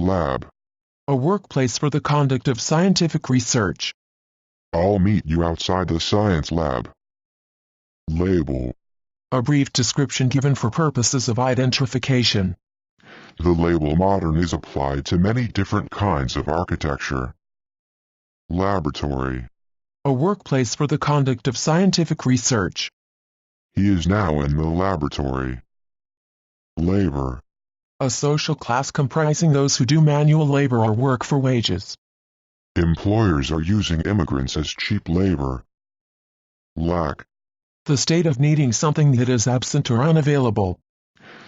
Lab. A workplace for the conduct of scientific research. I'll meet you outside the science lab. Label. A brief description given for purposes of identification. The label modern is applied to many different kinds of architecture. Laboratory. A workplace for the conduct of scientific research. He is now in the laboratory. Labor. A social class comprising those who do manual labor or work for wages. Employers are using immigrants as cheap labor. Lack. The state of needing something that is absent or unavailable.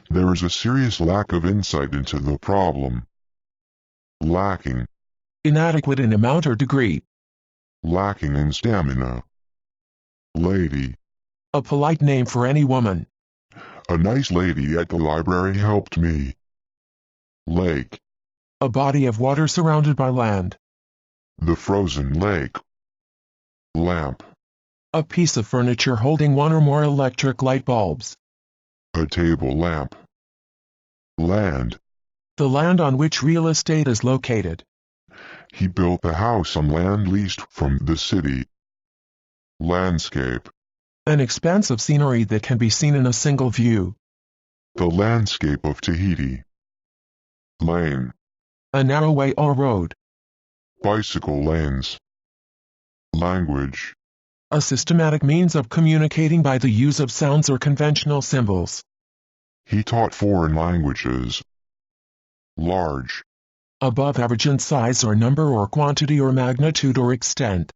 There is a serious lack of insight into the problem. Lacking. Inadequate in amount or degree. Lacking in stamina. Lady. A polite name for any woman. A nice lady at the library helped me. Lake. A body of water surrounded by land. The frozen lake. Lamp. A piece of furniture holding one or more electric light bulbs. A table lamp. Land. The land on which real estate is located. He built the house on land leased from the city. Landscape. An expanse of scenery that can be seen in a single view. The landscape of Tahiti. Lane. A narrow way or road. Bicycle lanes. Language. A systematic means of communicating by the use of sounds or conventional symbols. He taught foreign languages. Large. Above average in size or number or quantity or magnitude or extent.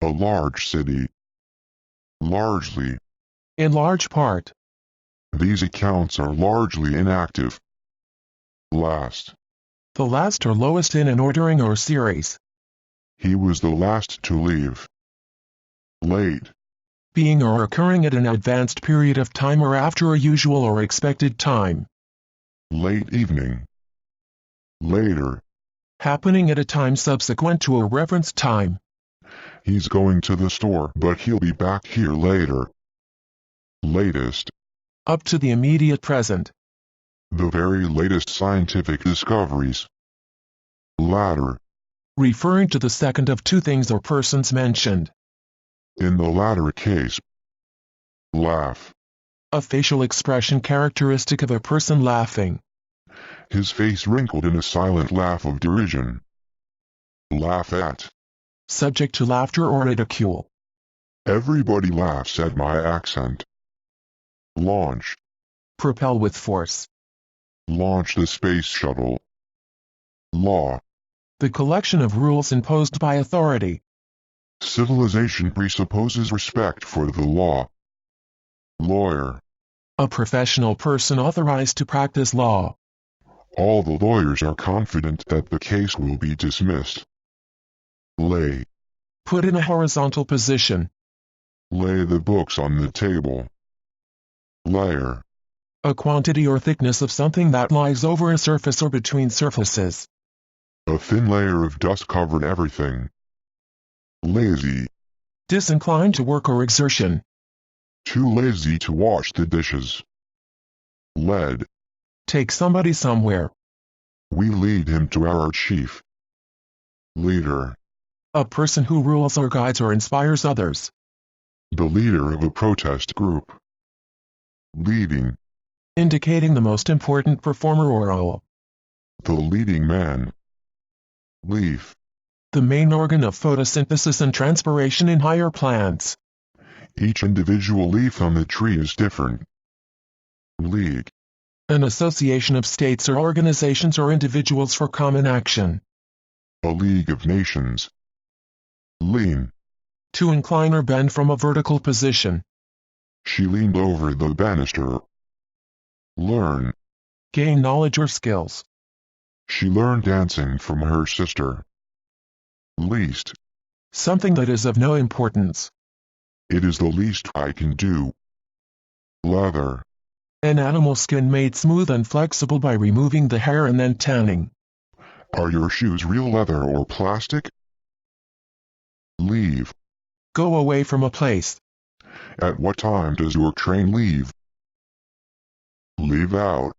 A large city. Largely. In large part. These accounts are largely inactive. Last. The last or lowest in an ordering or series. He was the last to leave. Late. Being or occurring at an advanced period of time or after a usual or expected time. Late evening. Later. Happening at a time subsequent to a referenced time. He's going to the store, but he'll be back here later. Latest. Up to the immediate present. The very latest scientific discoveries. Latter. Referring to the second of two things or persons mentioned. In the latter case. Laugh. A facial expression characteristic of a person laughing. His face wrinkled in a silent laugh of derision. Laugh at. Subject to laughter or ridicule. Everybody laughs at my accent. Launch. Propel with force. Launch the space shuttle. Law. The collection of rules imposed by authority. Civilization presupposes respect for the law. Lawyer. A professional person authorized to practice law. All the lawyers are confident that the case will be dismissed. Lay. Put in a horizontal position. Lay the books on the table. Layer. A quantity or thickness of something that lies over a surface or between surfaces. A thin layer of dust covered everything. Lazy. Disinclined to work or exertion. Too lazy to wash the dishes. Led. Take somebody somewhere. We lead him to our chief. Leader. A person who rules or guides or inspires others. The leader of a protest group. Leading. Indicating the most important performer or role. The leading man. Leaf. The main organ of photosynthesis and transpiration in higher plants. Each individual leaf on the tree is different. League. An association of states or organizations or individuals for common action. A league of nations. Lean. To incline or bend from a vertical position. She leaned over the banister. Learn. Gain knowledge or skills. She learned dancing from her sister. Least. Something that is of no importance. It is the least I can do. Leather. An animal skin made smooth and flexible by removing the hair and then tanning. Are your shoes real leather or plastic? Leave. Go away from a place. At what time does your train leave? Leave out.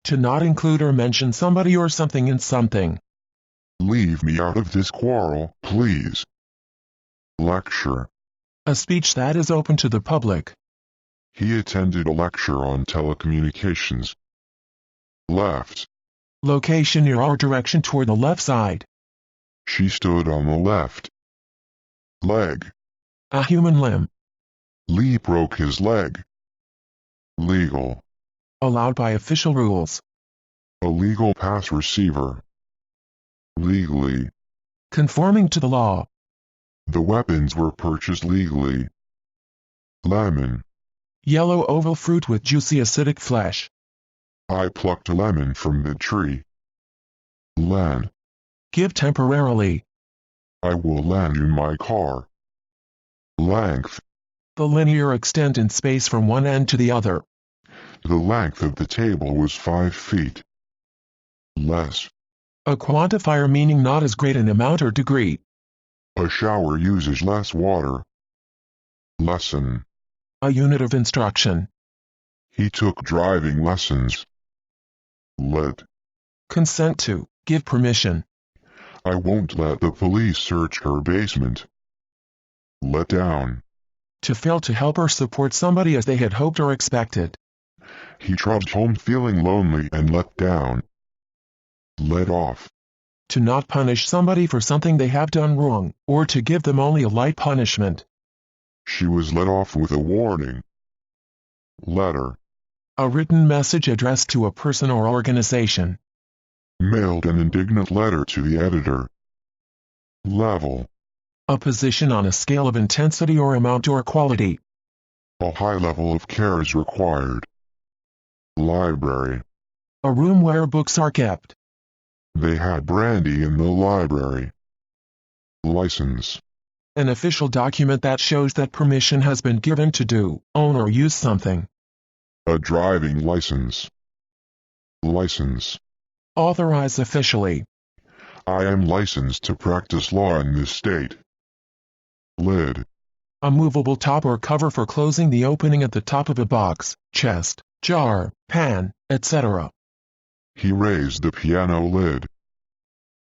To not include or mention somebody or something in something. Leave me out of this quarrel, please. Lecture. A speech that is open to the public. He attended a lecture on telecommunications. Left. Location near or direction toward the left side. She stood on the left. Leg. A human limb. Lee broke his leg. Legal. Allowed by official rules. A legal pass receiver. Legally. Conforming to the law. The weapons were purchased legally. Lemon. Yellow oval fruit with juicy acidic flesh. I plucked a lemon from the tree. Land. Give temporarily. I will land in my car. Length. The linear extent in space from one end to the other. The length of the table was 5 feet. Less. A quantifier meaning not as great an amount or degree. A shower uses less water. Lesson. A unit of instruction. He took driving lessons. Let. Consent to. Give permission. I won't let the police search her basement. Let down. To fail to help or support somebody as they had hoped or expected. He trudged home feeling lonely and let down. Let off. To not punish somebody for something they have done wrong, or to give them only a light punishment. She was let off with a warning. Letter. A written message addressed to a person or organization. Mailed an indignant letter to the editor. Level. A position on a scale of intensity or amount or quality. A high level of care is required. Library. A room where books are kept. They had brandy in the library. License. An official document that shows that permission has been given to do, own or use something. A driving license. License. Authorized officially. I am licensed to practice law in this state. Lid. A movable top or cover for closing the opening at the top of a box, chest, jar, pan, etc. He raised the piano lid.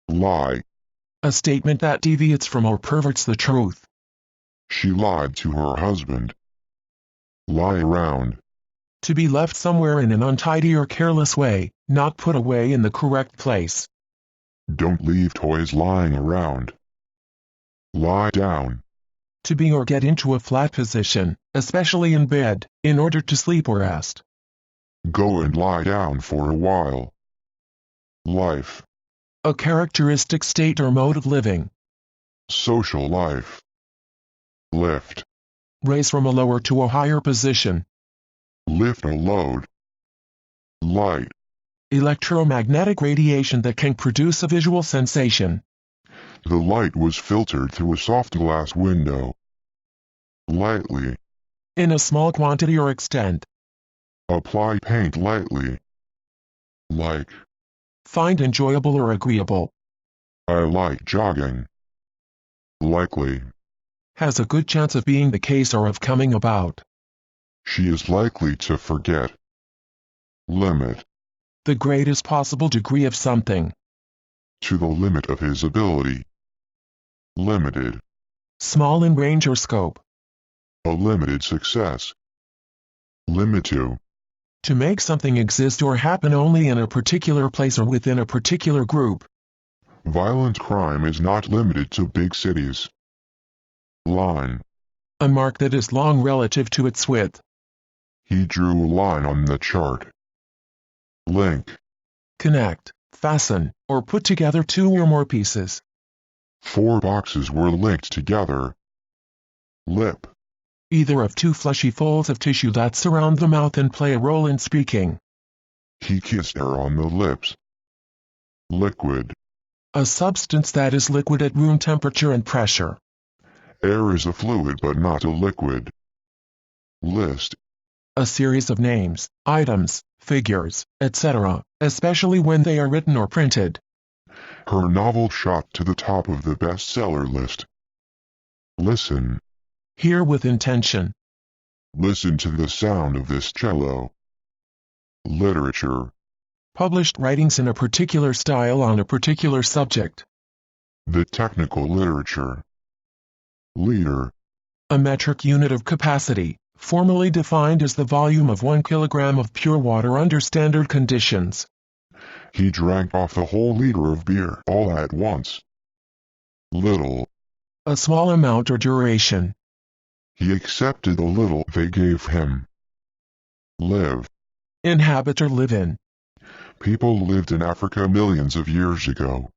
Lie. A statement that deviates from or perverts the truth. She lied to her husband. Lie around. To be left somewhere in an untidy or careless way, not put away in the correct place. Don't leave toys lying around. Lie down. To be or get into a flat position, especially in bed, in order to sleep or rest. Go and lie down for a while. Life. A characteristic state or mode of living. Social life. Lift. Raise from a lower to a higher position. Lift a load. Light. Electromagnetic radiation that can produce a visual sensation. The light was filtered through a soft glass window. Lightly. In a small quantity or extent. Apply paint lightly. Like. Find enjoyable or agreeable. I like jogging. Likely. Has a good chance of being the case or of coming about. She is likely to forget. Limit. The greatest possible degree of something. To the limit of his ability. Limited. Small in range or scope. A limited success. Limit to. To make something exist or happen only in a particular place or within a particular group. Violent crime is not limited to big cities. Line. A mark that is long relative to its width. He drew a line on the chart. Link. Connect, fasten, or put together two or more pieces. 4 boxes were linked together. Lip. Either of two fleshy folds of tissue that surround the mouth and play a role in speaking. He kissed her on the lips. Liquid. A substance that is liquid at room temperature and pressure. Air is a fluid but not a liquid. List. A series of names, items, figures, etc., especially when they are written or printed. Her novel shot to the top of the bestseller list. Listen. Hear with intention. Listen to the sound of this cello. Literature. Published writings in a particular style on a particular subject. The technical literature. Liter. A metric unit of capacity, formally defined as the volume of 1 kilogram of pure water under standard conditions. He drank off the whole liter of beer all at once. Little. A small amount or duration. He accepted the little they gave him. Live. Inhabit or live in. People lived in Africa millions of years ago.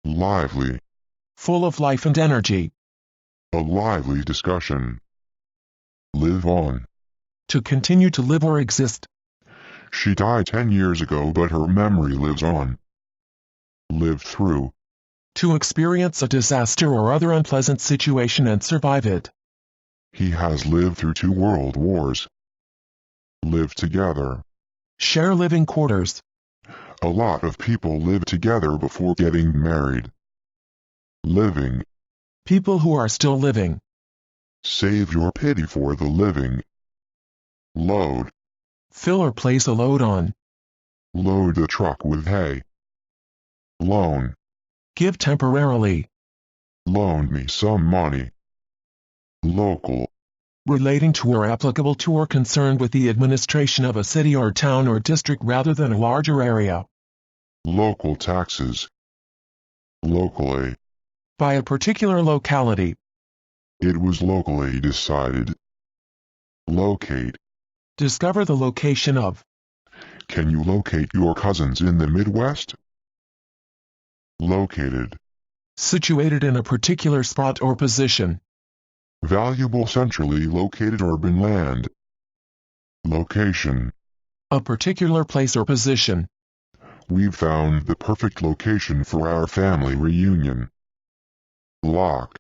Lively. Full of life and energy. A lively discussion. Live on. To continue to live or exist. She died 10 years ago, but her memory lives on. Live through. To experience a disaster or other unpleasant situation and survive it. He has lived through 2 world wars. Live together. Share living quarters. A lot of people live together before getting married. Living. People who are still living. Save your pity for the living. Load. Fill or place a load on. Load the truck with hay. Loan. Give temporarily. Loan me some money. Local. Relating to or applicable to or concerned with the administration of a city or town or district rather than a larger area. Local taxes. Locally. By a particular locality. It was locally decided. Locate. Discover the location of. Can you locate your cousins in the Midwest? Located. Situated in a particular spot or position. Valuable centrally located urban land. Location. A particular place or position. We've found the perfect location for our family reunion. Lock.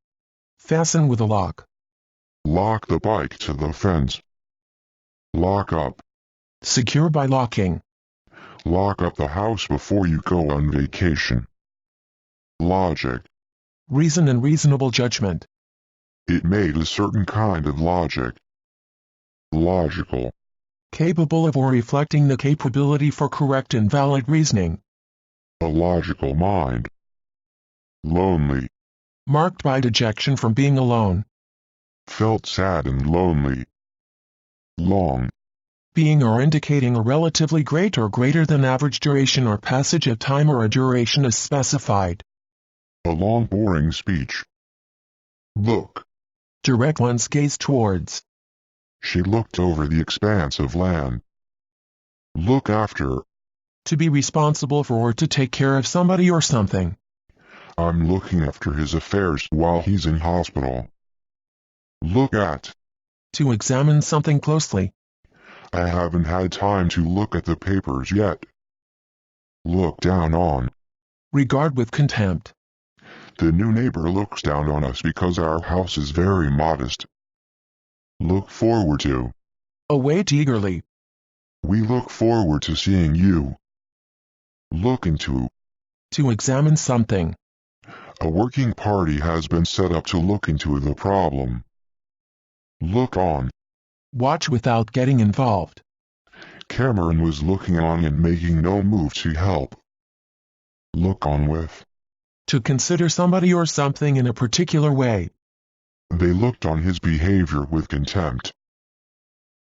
Fasten with a lock. Lock the bike to the fence. Lock up. Secure by locking. Lock up the house before you go on vacation. Logic. Reason and reasonable judgment. It made a certain kind of logic. Logical. Capable of or reflecting the capability for correct and valid reasoning. A logical mind. Lonely. Marked by dejection from being alone. Felt sad and lonely. Long. Being or indicating a relatively great or greater than average duration or passage of time or a duration is specified. A long boring speech. Look. Direct one's gaze towards. She looked over the expanse of land. Look after. To be responsible for or to take care of somebody or something. I'm looking after his affairs while he's in hospital. Look at. To examine something closely. I haven't had time to look at the papers yet. Look down on. Regard with contempt. The new neighbor looks down on us because our house is very modest. Look forward to. Await eagerly. We look forward to seeing you. Look into. To examine something. A working party has been set up to look into the problem. Look on. Watch without getting involved. Cameron was looking on and making no move to help. Look on with. To consider somebody or something in a particular way. They looked on his behavior with contempt.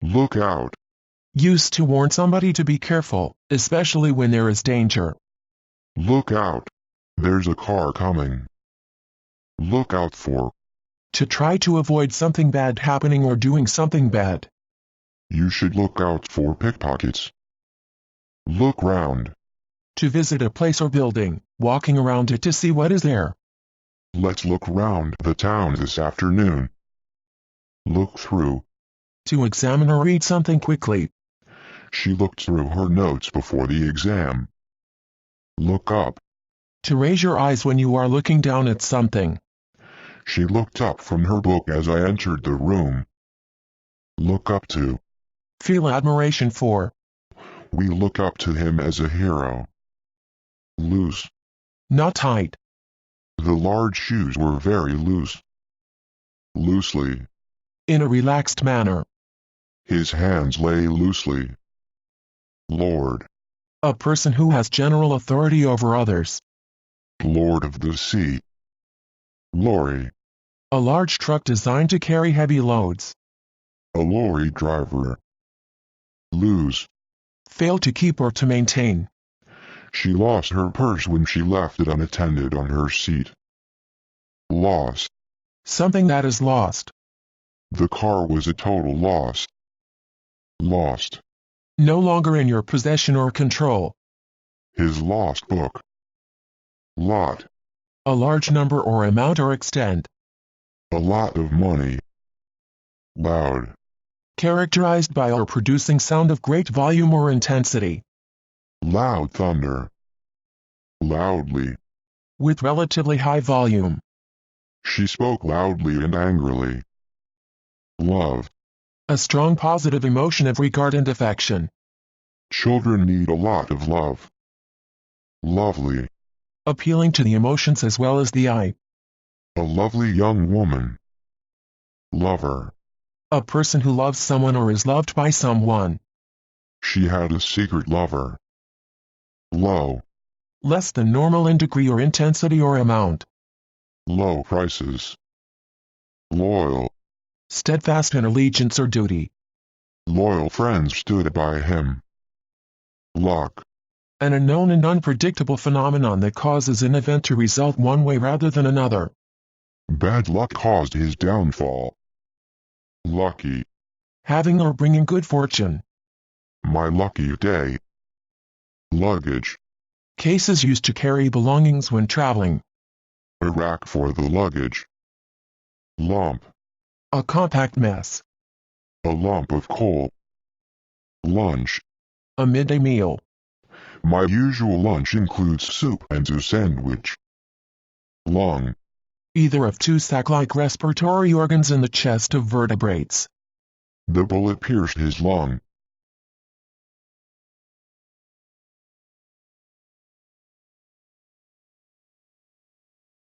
Look out. Used to warn somebody to be careful, especially when there is danger. Look out. There's a car coming. Look out for. To try to avoid something bad happening or doing something bad. You should look out for pickpockets. Look round. To visit a place or building, walking around it to see what is there. Let's look round the town this afternoon. Look through. To examine or read something quickly. She looked through her notes before the exam. Look up. To raise your eyes when you are looking down at something. She looked up from her book as I entered the room. Look up to. Feel admiration for. We look up to him as a hero. Loose. Not tight. The large shoes were very loose. Loosely. In a relaxed manner. His hands lay loosely. Lord. A person who has general authority over others. Lord of the sea. Lorry. A large truck designed to carry heavy loads. A lorry driver. Lose. Fail to keep or to maintain. She lost her purse when she left it unattended on her seat. Loss. Something that is lost. The car was a total loss. Lost. No longer in your possession or control. His lost book. Lot. A large number or amount or extent. A lot of money. Loud. Characterized by or producing sound of great volume or intensity. Loud thunder. Loudly. With relatively high volume. She spoke loudly and angrily. Love. A strong positive emotion of regard and affection. Children need a lot of love. Lovely. Appealing to the emotions as well as the eye. A lovely young woman. Lover. A person who loves someone or is loved by someone. She had a secret lover. Low. Less than normal in degree or intensity or amount. Low prices. Loyal. Steadfast in allegiance or duty. Loyal friends stood by him. Luck. An unknown and unpredictable phenomenon that causes an event to result one way rather than another. Bad luck caused his downfall. Lucky. Having or bringing good fortune. My lucky day. Luggage. Cases used to carry belongings when traveling. A rack for the luggage. Lump. A compact mess. A lump of coal. Lunch. A midday meal. My usual lunch includes soup and a sandwich. Lung. Either of two sac-like respiratory organs in the chest of vertebrates. The bullet pierced his lung.